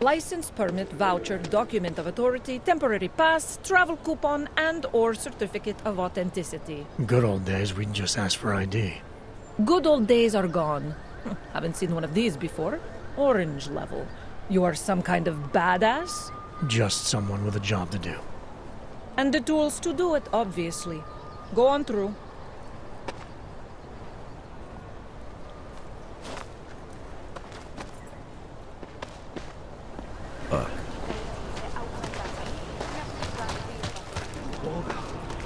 License, permit, voucher, document of authority, temporary pass, travel coupon, and/or certificate of authenticity. Good old days, we'd just ask for ID. Good old days are gone. Haven't seen one of these before. Orange level. You are some kind of badass? Just someone with a job to do. And the tools to do it, obviously. Go on through.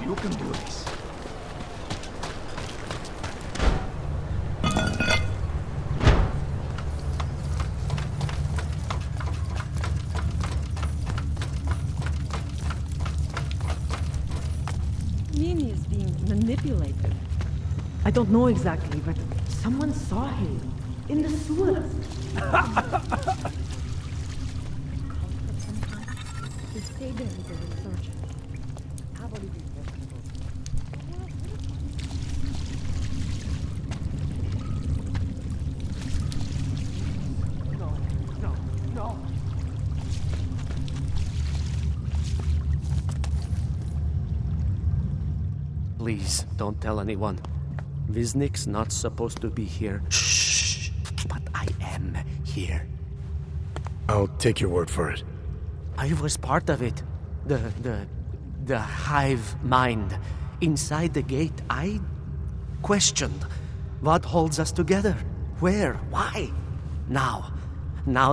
You can do this. Nini is being manipulated. I don't know exactly, but someone saw him in the sewers. Stay there until the resurgence. No. Please, don't tell anyone. Viznik's not supposed to be here. Shh! But I am here. I'll take your word for it. I was part of it. The hive mind. Inside the gate, I questioned what holds us together. Where? Why? Now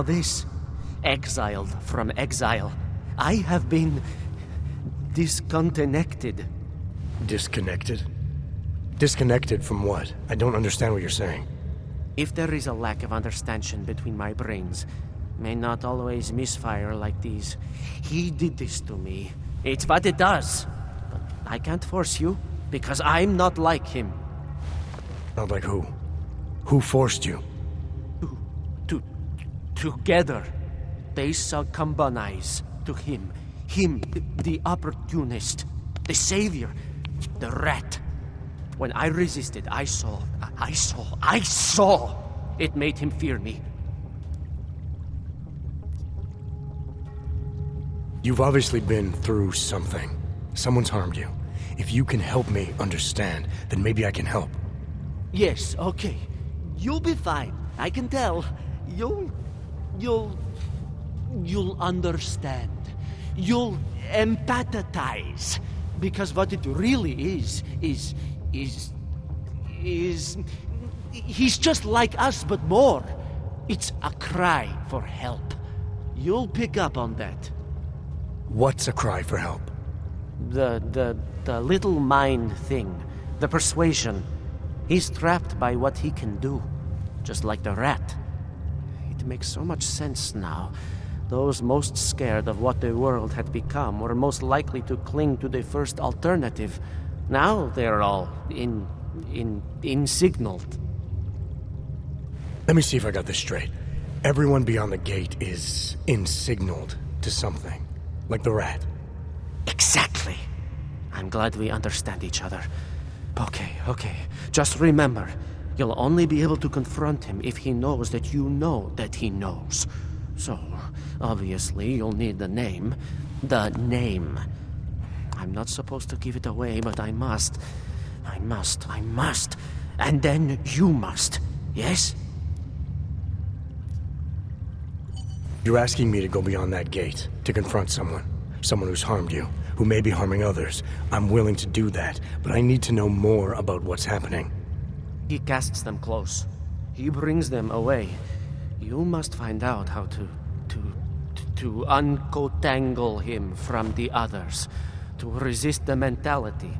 this. Exiled from exile. I have been disconnected. Disconnected? Disconnected from what? I don't understand what you're saying. If there is a lack of understanding between my brains, may not always misfire like these. He did this to me. It's what it does. But I can't force you, because I'm not like him. Not like who? Who forced you? Together, they succumbanize to him. Him, the opportunist, the savior, the rat. When I resisted, I saw. It made him fear me. You've obviously been through something. Someone's harmed you. If you can help me understand, then maybe I can help. Yes, okay. You'll be fine. I can tell. You'll understand. You'll empathize. Because what it really is he's just like us, but more. It's a cry for help. You'll pick up on that. What's a cry for help? The little mind thing. The persuasion. He's trapped by what he can do. Just like the rat. It makes so much sense now. Those most scared of what the world had become were most likely to cling to the first alternative. Now they're all insignaled. Let me see if I got this straight. Everyone beyond the gate is insignaled to something. Like the rat. Exactly. I'm glad we understand each other. Okay. Just remember, you'll only be able to confront him if he knows that you know that he knows. So, obviously, you'll need the name. The name. I'm not supposed to give it away, but I must. And then you must. Yes? You're asking me to go beyond that gate, to confront someone. Someone who's harmed you, who may be harming others. I'm willing to do that, but I need to know more about what's happening. He casts them close. He brings them away. You must find out how to uncotangle him from the others. To resist the mentality.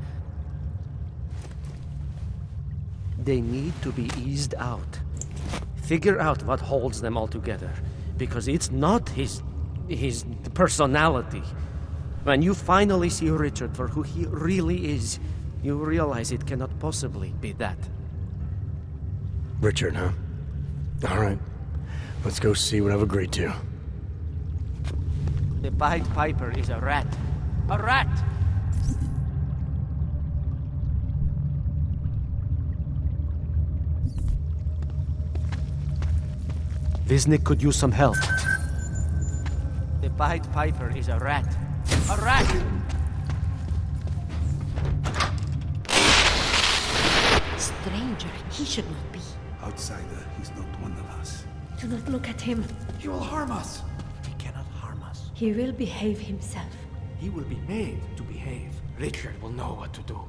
They need to be eased out. Figure out what holds them all together. Because it's not his personality. When you finally see Richard for who he really is, you realize it cannot possibly be that. Richard, huh? All right. Let's go see what I've agreed to. The Pied Piper is a rat. A rat! Viznik could use some help. The Pied Piper is a rat. A rat! Stranger, he should not be. Outsider, he's not one of us. Do not look at him. He will harm us. He cannot harm us. He will behave himself. He will be made to behave. Richard will know what to do.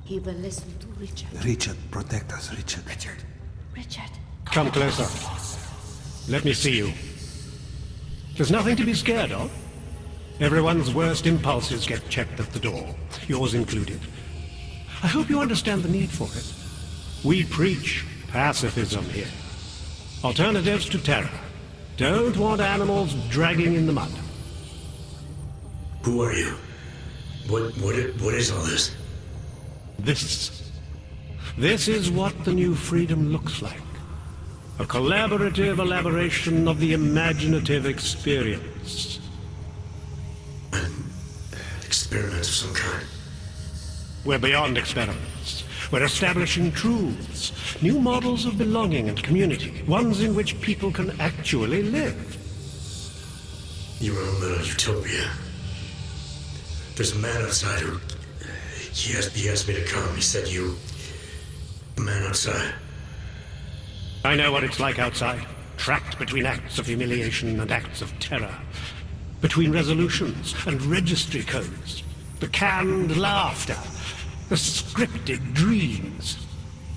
He will listen to Richard. Richard, protect us, Richard. Richard. Richard. Come closer. Let me see you. There's nothing to be scared of. Everyone's worst impulses get checked at the door, yours included. I hope you understand the need for it. We preach pacifism here. Alternatives to terror. Don't want animals dragging in the mud. Who are you? What is all this? This is what the new freedom looks like. A collaborative elaboration of the imaginative experience. An experiment of some kind. We're beyond experiments. We're establishing truths, new models of belonging and community, ones in which people can actually live. Your own little utopia. There's a man outside who... He asked me to come. He said you... A man outside. I know what it's like outside, trapped between acts of humiliation and acts of terror. Between resolutions and registry codes. The canned laughter. The scripted dreams.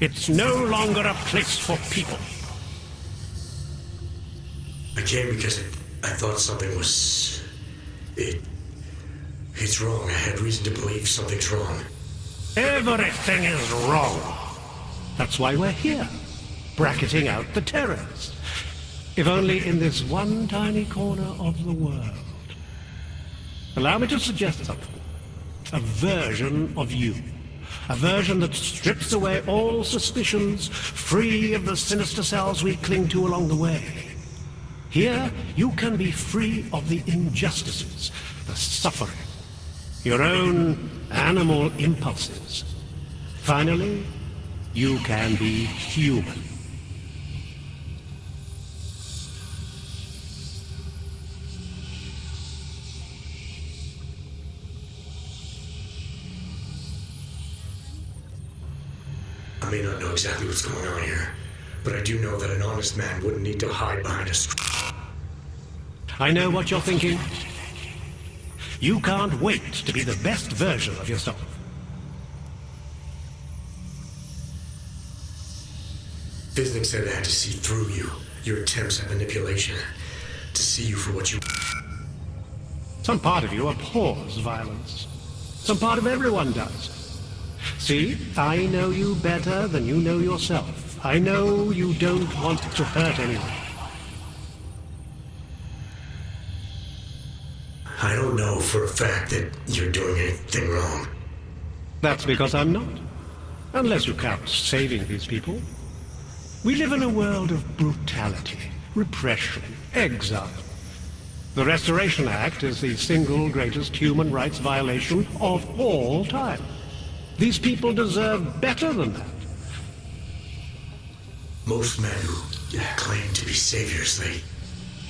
It's no longer a place for people. I came because I thought something was... It's wrong. I had reason to believe something's wrong. Everything is wrong. That's why we're here, bracketing out the terrors. If only in this one tiny corner of the world. Allow me to suggest something. A version of you. A version that strips away all suspicions, free of the sinister cells we cling to along the way. Here, you can be free of the injustices, the suffering, your own animal impulses. Finally, you can be human. I may not know exactly what's going on here, but I do know that an honest man wouldn't need to hide behind a I know what you're thinking. You can't wait to be the best version of yourself. Viznik said I had to see through you, your attempts at manipulation, to see you for what you... Some part of you abhors violence. Some part of everyone does. See, I know you better than you know yourself. I know you don't want to hurt anyone. I don't know for a fact that you're doing anything wrong. That's because I'm not. Unless you count saving these people. We live in a world of brutality, repression, exile. The Restoration Act is the single greatest human rights violation of all time. These people deserve better than that. Most men who claim to be saviors,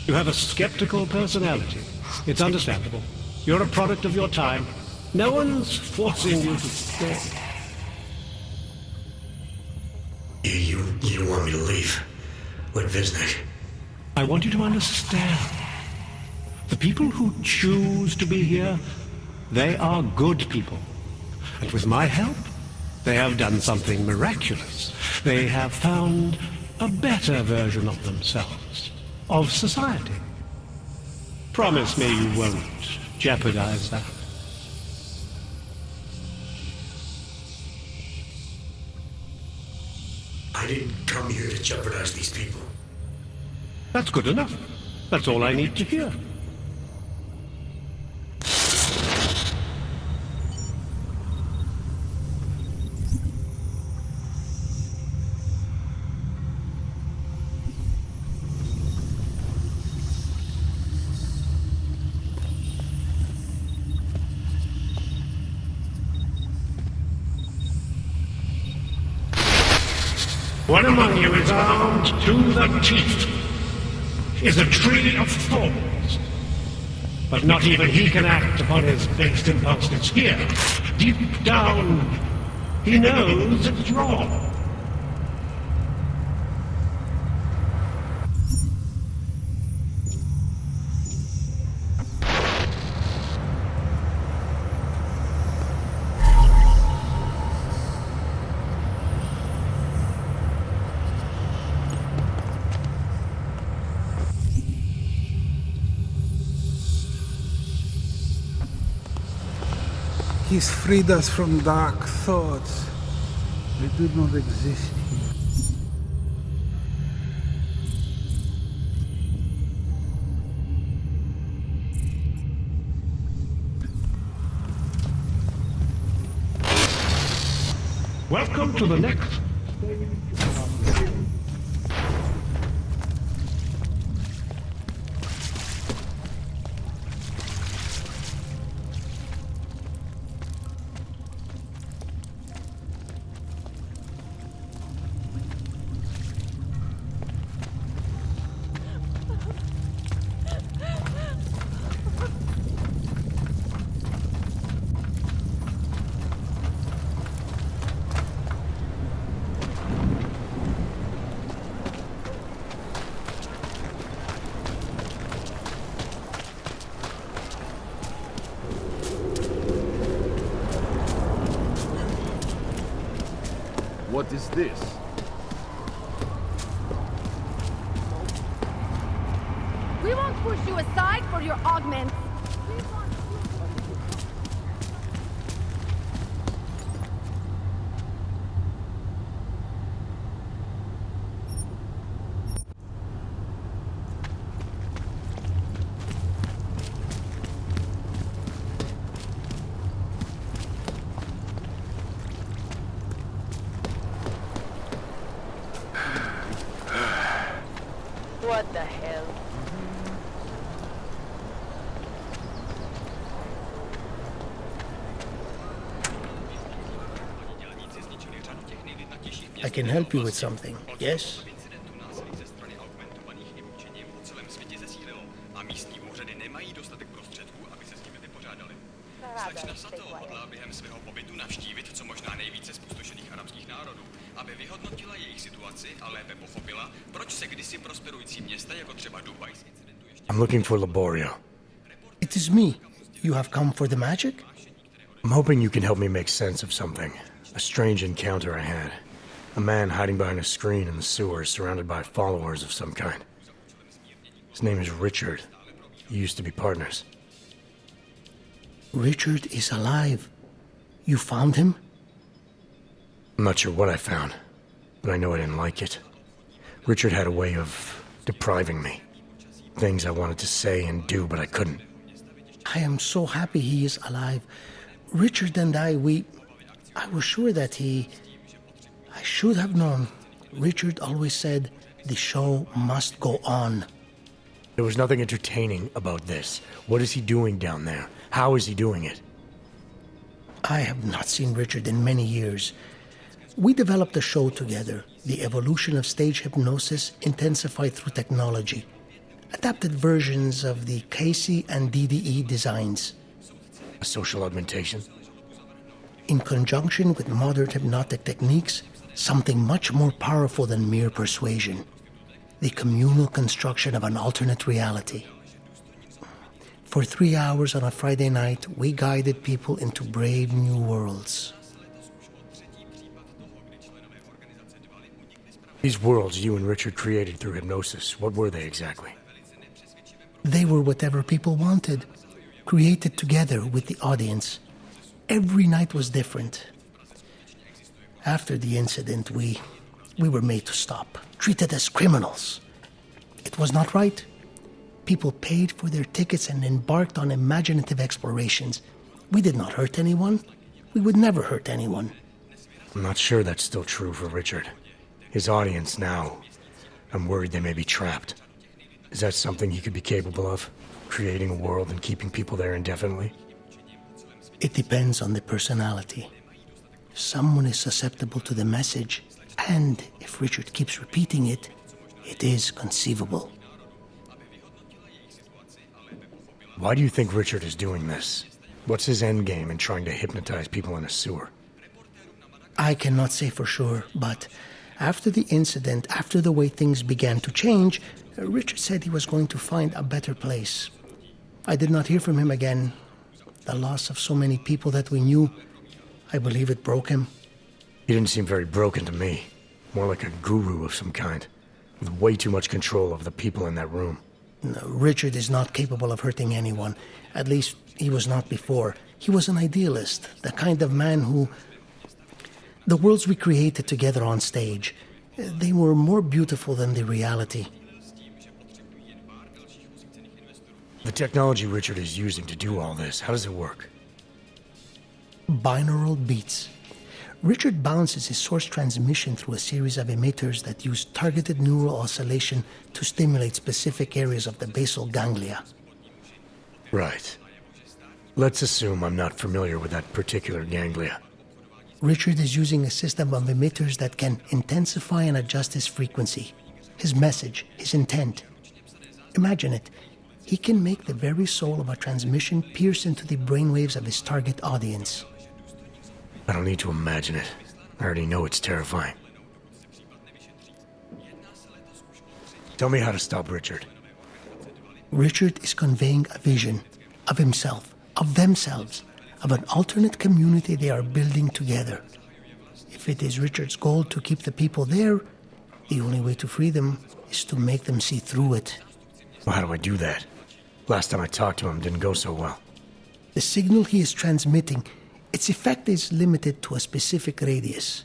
You have a skeptical personality. It's understandable. You're a product of your time. No one's forcing you to stay. You want me to leave? Like Viznik? I want you to understand. The people who choose to be here, they are good people. And with my help, they have done something miraculous. They have found a better version of themselves, of society. Promise me you won't jeopardize that. I didn't come here to jeopardize these people. That's good enough. That's all I need to hear. One among you is armed to the teeth. is a tree of thorns. But not even he can act upon his based impulses here. Deep down, he knows it's wrong. He's freed us from dark thoughts. They do not exist here. Welcome to the next stage. What is this? We won't push you aside for your augments. What the hell? I can help you with something, yes? I'm looking for Liborio. It is me. You have come for the magic? I'm hoping you can help me make sense of something. A strange encounter I had. A man hiding behind a screen in the sewers, surrounded by followers of some kind. His name is Richard. He used to be partners. Richard is alive. You found him? I'm not sure what I found, but I know I didn't like it. Richard had a way of depriving me. Things I wanted to say and do, but I couldn't. I am so happy he is alive. Richard and I was sure that I should have known. Richard always said, the show must go on. There was nothing entertaining about this. What is he doing down there? How is he doing it? I have not seen Richard in many years. We developed a show together, the evolution of stage hypnosis intensified through technology. Adapted versions of the KC and DDE designs. A social augmentation? In conjunction with modern hypnotic techniques, something much more powerful than mere persuasion. The communal construction of an alternate reality. For 3 hours on a Friday night, we guided people into brave new worlds. These worlds you and Richard created through hypnosis, what were they exactly? They were whatever people wanted, created together with the audience. Every night was different. After the incident, we were made to stop, treated as criminals. It was not right. People paid for their tickets and embarked on imaginative explorations. We did not hurt anyone. We would never hurt anyone. I'm not sure that's still true for Richard. His audience now, I'm worried they may be trapped. Is that something he could be capable of? Creating a world and keeping people there indefinitely? It depends on the personality. If someone is susceptible to the message, and if Richard keeps repeating it, it is conceivable. Why do you think Richard is doing this? What's his endgame in trying to hypnotize people in a sewer? I cannot say for sure, but after the incident, after the way things began to change, Richard said he was going to find a better place. I did not hear from him again. The loss of so many people that we knew, I believe it broke him. He didn't seem very broken to me. More like a guru of some kind, with way too much control of the people in that room. No, Richard is not capable of hurting anyone. At least, he was not before. He was an idealist, the kind of man who... The worlds we created together on stage, they were more beautiful than the reality. The technology Richard is using to do all this, how does it work? Binaural beats. Richard bounces his source transmission through a series of emitters that use targeted neural oscillation to stimulate specific areas of the basal ganglia. Right. Let's assume I'm not familiar with that particular ganglia. Richard is using a system of emitters that can intensify and adjust his frequency, his message, his intent. Imagine it. He can make the very soul of a transmission pierce into the brainwaves of his target audience. I don't need to imagine it. I already know it's terrifying. Tell me how to stop Richard. Richard is conveying a vision of himself, of themselves, of an alternate community they are building together. If it is Richard's goal to keep the people there, the only way to free them is to make them see through it. Well, how do I do that? Last time I talked to him didn't go so well. The signal he is transmitting, its effect is limited to a specific radius,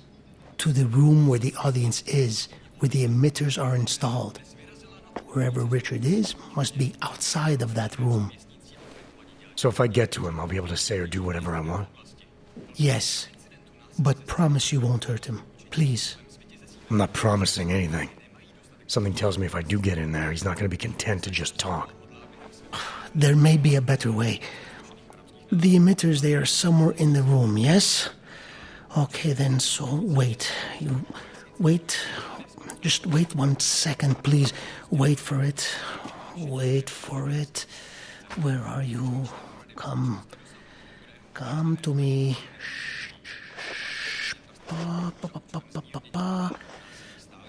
to the room where the audience is, where the emitters are installed. Wherever Richard is must be outside of that room. So if I get to him, I'll be able to say or do whatever I want? Yes, but promise you won't hurt him, please. I'm not promising anything. Something tells me if I do get in there, he's not going to be content to just talk. There may be a better way. The emitters, they are somewhere in the room, yes? Okay, then, so wait. You wait. Just wait 1 second, please. Wait for it. Wait for it. Where are you? Come. Come to me. Shh. Ba, ba, ba, ba, ba, ba, ba.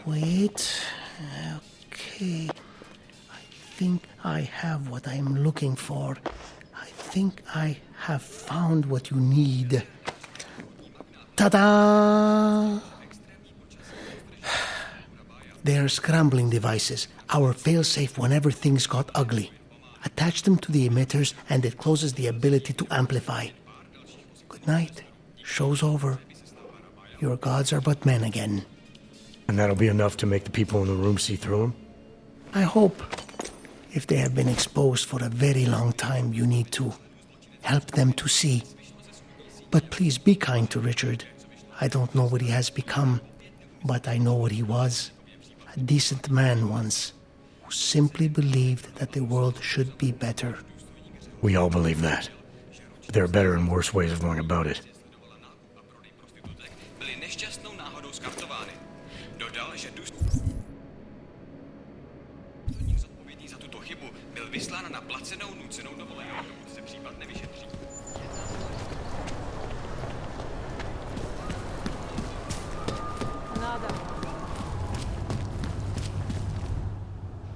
Wait. Okay. I think I have what I'm looking for. I think I have found what you need. Ta-da! They are scrambling devices, our failsafe whenever things got ugly. Attach them to the emitters and it closes the ability to amplify. Good night. Show's over. Your gods are but men again. And that'll be enough to make the people in the room see through him? I hope. If they have been exposed for a very long time, you need to help them to see. But please be kind to Richard. I don't know what he has become, but I know what he was. A decent man once, who simply believed that the world should be better. We all believe that. But there are better and worse ways of going about it.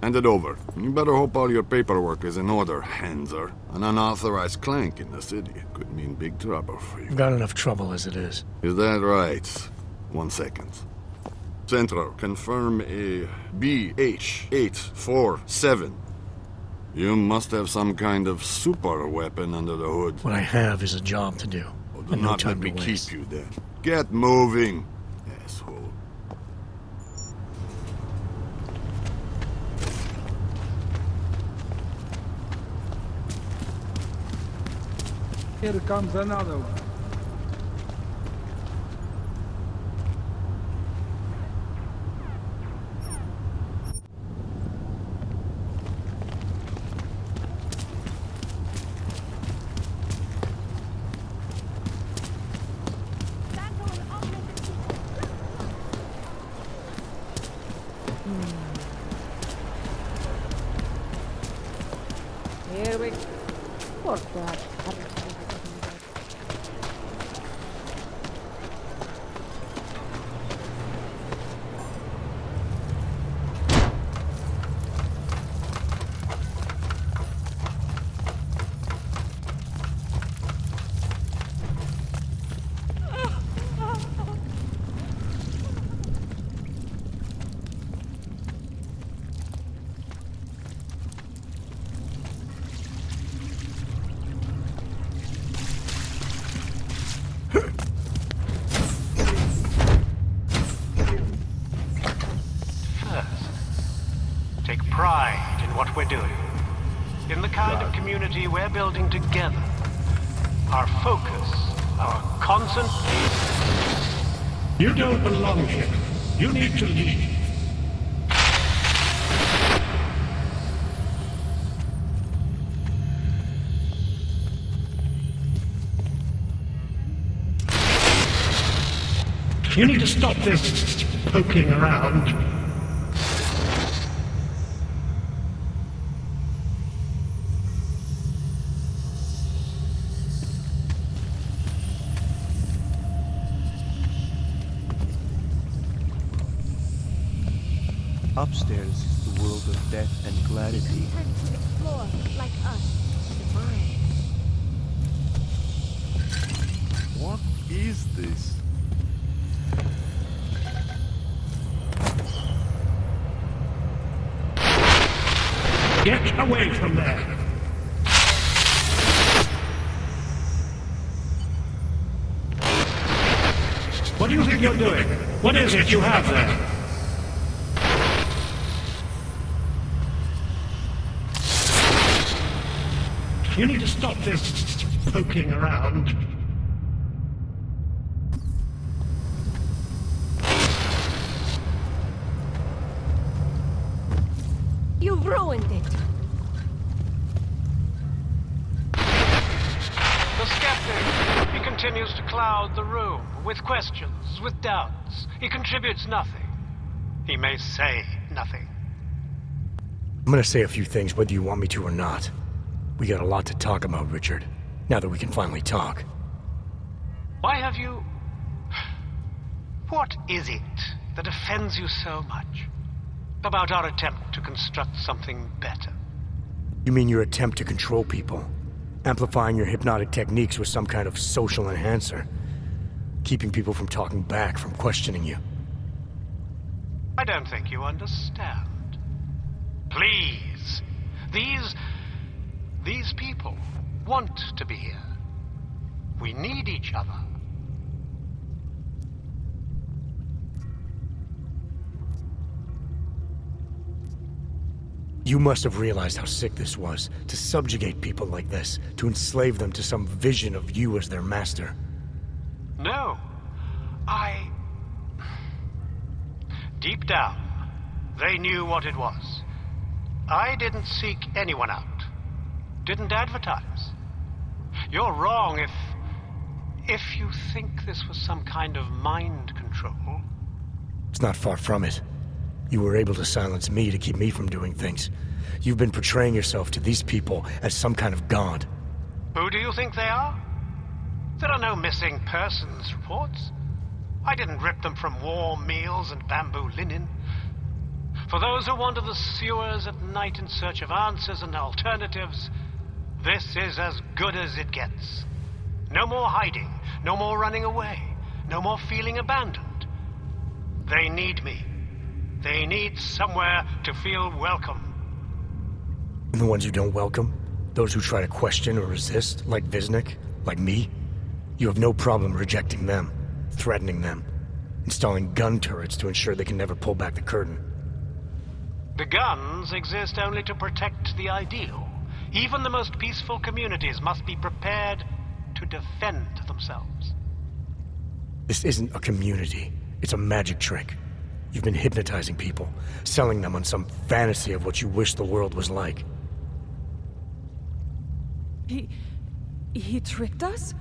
Hand it over. You better hope all your paperwork is in order, Hanser. An unauthorized clank in the city could mean big trouble for you. I've got enough trouble as it is. Is that right? 1 second. Centro, confirm a BH847. You must have some kind of super weapon under the hood. What I have is a job to do. Do not let me keep you then. Get moving, asshole. Here comes another one. Here we go. Or perhaps Take pride in what we're doing. In the kind of community we're building together. Our focus, our concentration. You don't belong here. You need to leave. You need to stop this poking around. Upstairs is the world of death and clarity. Time to explore, like us. The mind. What is this? Get away from there! What do you think you're doing? What is it you have there? You need to stop this poking around. You've ruined it. The skeptic. He continues to cloud the room with questions, with doubts. He contributes nothing. He may say nothing. I'm gonna say a few things whether you want me to or not. We got a lot to talk about, Richard. Now that we can finally talk. Why have you... What is it that offends you so much about our attempt to construct something better? You mean your attempt to control people? Amplifying your hypnotic techniques with some kind of social enhancer? Keeping people from talking back, from questioning you? I don't think you understand. Please. These people want to be here. We need each other. You must have realized how sick this was, to subjugate people like this, to enslave them to some vision of you as their master. No. Deep down, they knew what it was. I didn't seek anyone out. Didn't advertise. You're wrong if you think this was some kind of mind control. It's not far from it. You were able to silence me to keep me from doing things. You've been portraying yourself to these people as some kind of god. Who do you think they are? There are no missing persons reports. I didn't rip them from warm meals and bamboo linen. For those who wander the sewers at night in search of answers and alternatives, this is as good as it gets. No more hiding, no more running away, no more feeling abandoned. They need me. They need somewhere to feel welcome. And the ones you don't welcome? Those who try to question or resist, like Viznik, like me? You have no problem rejecting them, threatening them, installing gun turrets to ensure they can never pull back the curtain. The guns exist only to protect the ideal. Even the most peaceful communities must be prepared to defend themselves. This isn't a community. It's a magic trick. You've been hypnotizing people, selling them on some fantasy of what you wish the world was like. He tricked us?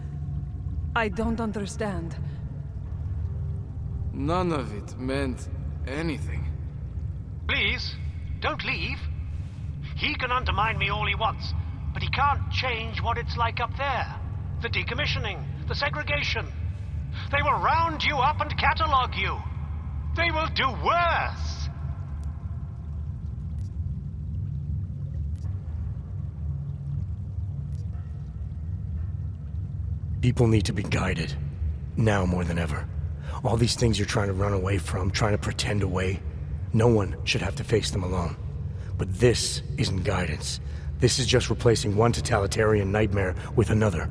I don't understand. None of it meant anything. Please, don't leave. He can undermine me all he wants, But he can't change what it's like up there. The decommissioning, the segregation. They will round you up and catalog you. They will do worse. People need to be guided. Now more than ever. All these things you're trying to run away from, trying to pretend away, no one should have to face them alone. But this isn't guidance. This is just replacing one totalitarian nightmare with another.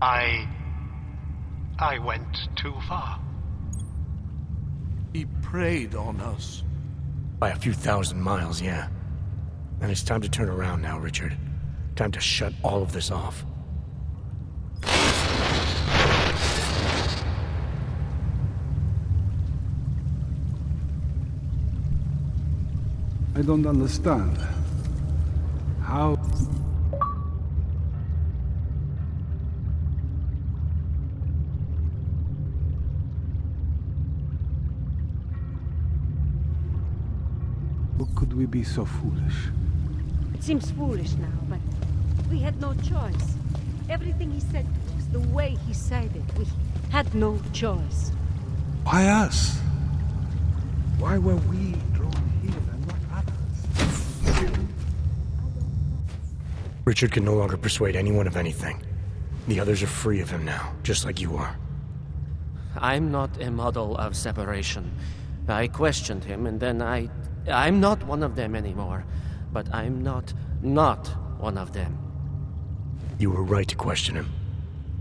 I went too far. He preyed on us. By a few thousand miles, yeah. And it's time to turn around now, Richard. Time to shut all of this off. I don't understand. How... How could we be so foolish? It seems foolish now, but we had no choice. Everything he said to us, the way he said it, we had no choice. Why us? Why were we drawn here and not others? Richard can no longer persuade anyone of anything. The others are free of him now, just like you are. I'm not a model of separation. I questioned him, and then I'm not one of them anymore. But I'm not one of them. You were right to question him.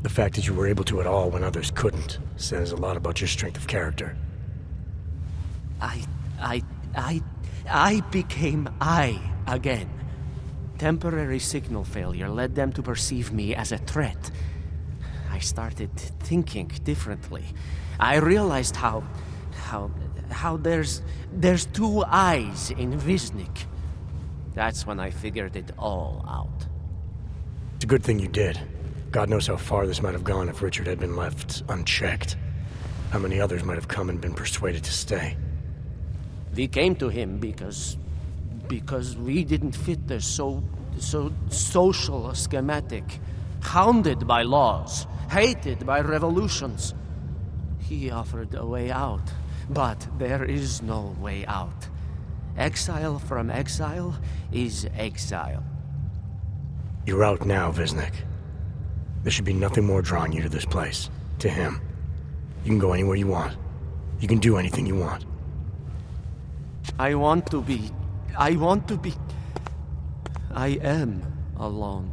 The fact that you were able to at all when others couldn't says a lot about your strength of character. I became I again. Temporary signal failure led them to perceive me as a threat. I started thinking differently. I realized how there's two eyes in Viznik. That's when I figured it all out. It's a good thing you did. God knows how far this might have gone if Richard had been left unchecked. How many others might have come and been persuaded to stay. We came to him because we didn't fit the so social schematic, hounded by laws, hated by revolutions. He offered a way out, but there is no way out. Exile from exile is exile. You're out now, Viznik. There should be nothing more drawing you to this place, to him. You can go anywhere you want. You can do anything you want. I want to be. I am alone.